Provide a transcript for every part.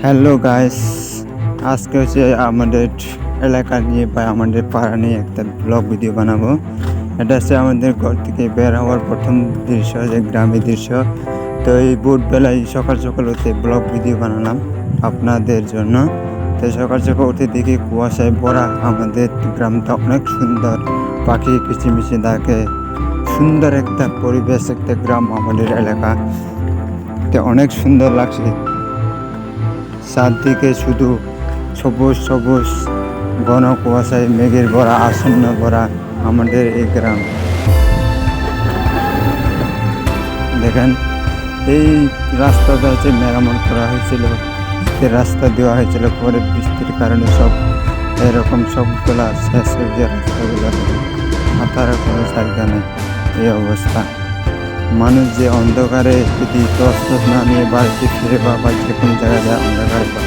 Hello guys, আজকে হচ্ছে আমাদের এলাকা নিয়ে বা আমাদের পাড়া নিয়ে একটা ব্লগ ভিডিও বানাবো। এটা হচ্ছে আমাদের ঘর থেকে বের হওয়ার প্রথম দৃশ্য, যে গ্রামের দৃশ্য। তো এই ভোরবেলায় সকাল সকাল উঠে ব্লগ ভিডিও বানালাম আপনাদের জন্য। তো সকাল সকাল উঠে দেখি কুয়াশায় ভরা আমাদের গ্রামটা অনেক সুন্দর, পাখি কিচিমিচি ডাকে, সুন্দর একটা পরিবেশ, একটা গ্রাম আমাদের এলাকা। তো অনেক সুন্দর লাগছে, চারদিকে শুধু সবুজ সবুজ ঘন কুয়াশায় মেঘের ভরা, আচ্ছন্ন ভরা আমাদের এই গ্রাম। দেখেন, এই রাস্তাটা হচ্ছে মেরামত করা হয়েছিল, রাস্তা দেওয়া হয়েছিল, পরে বৃষ্টির কারণে সব এরকম সবগুলা শেষ হয়ে যায়। রাস্তাগুলো হাঁটার কোনো জায়গা নেই, এই অবস্থা। মানুষ যে অন্ধকারে যদি টর্চ না নিয়ে বাড়িতে ফিরে বা যে কোনো জায়গায় যায় অন্ধকারে বা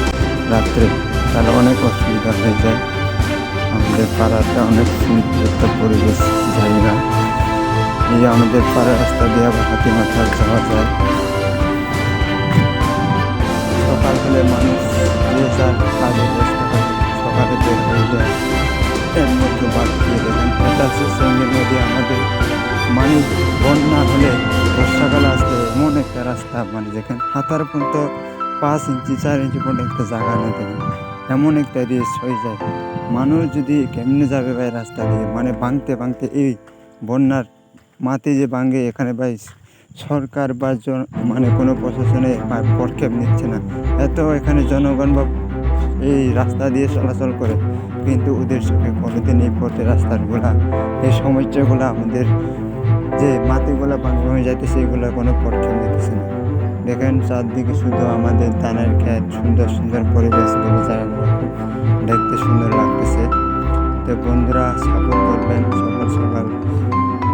রাত্রে, তাহলে অনেক অসুবিধা হয়ে যায়। আমাদের পাড়াটা অনেক সুন্দর একটা পরিবেশ জায়গা। এই আমাদের পাড়ার রাস্তা দিয়ে আবার হাতি মাথা যাওয়া যায়। সকাল হলে মানুষ যে যার কাজে ব্যস্ত হয়, সকালে বের হয়ে যায়। এর মধ্যে বাদ দিয়ে দেখেন, এটা হচ্ছে সেঙ্গেল নদী। আমাদের মানে বন্যা হলে বর্ষাকালে আসলে এমন একটা রাস্তা, মানে যেখানে হাঁটার পর্যন্ত 5 ইঞ্চি 4 ইঞ্চি পর্যন্ত একটা জায়গা না থাকে, এমন একটা রিস্ক হয়ে যায়। মানুষ যদি কেমনে যাবে ভাই রাস্তা দিয়ে, মানে ভাঙতে ভাঙতে এই বন্যার মাটি যে ভাঙে এখানে ভাই, সরকার বা মানে কোনো প্রশাসনে পদক্ষেপ নিচ্ছে না। এত এখানে জনগণ বা এই রাস্তা দিয়ে চলাচল করে, কিন্তু ওদের চোখে কোনোদিন এই পথে রাস্তাগুলা, এই সমস্যাগুলো, আমাদের যে মাটিগুলা ভাঙা হয়ে যাইতেছে, এগুলো কোনো পদক্ষেপ নিতেছে না। দেখেন, চারদিকে শুধু আমাদের ধানের ক্ষেত, সুন্দর সুন্দর পরিবেশ, জায়গাগুলো খুব দেখতে সুন্দর লাগতেছে। তো বন্ধুরা, সাপোর্ট করবেন। সকাল সকাল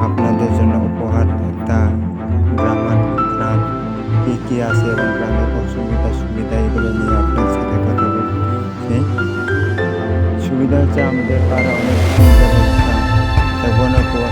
আপনাদের জন্য উপহার একটা গ্রাম কী কী আছে এবং গ্রামের অসুবিধা সুবিধা এগুলো নিয়ে আপনার সাথে কথা বলছি। সুবিধা হচ্ছে আমাদের পাড়া অনেক সুন্দর একটা ঘন কুয়াশা